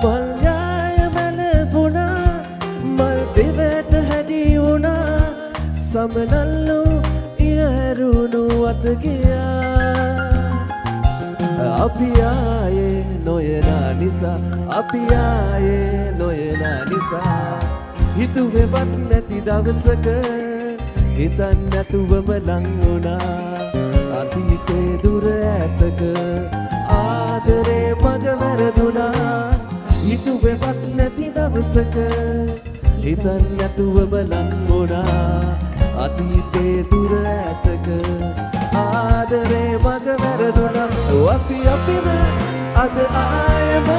මල්යාය මැලපුණා මල් දෙවට හැඩි වුණා සමනල්ලු ඉයරුණු අත ගියා අපි ආයේ නොයනා නිසා අපි ආයේ නොයනා නිසා හිතුවේවත් නැති දවසක හිතන් නැතුවම ලං වුණා අතීතේ දුර ඈතක ආදරේ මග වැරදුනා හිතුවේවත් නැති දවසක හිතන් නැතුවම ලං වුණා අතීතේ දුර ඈතක ආදරේ මග වැරදුනා අපිම අද ආයම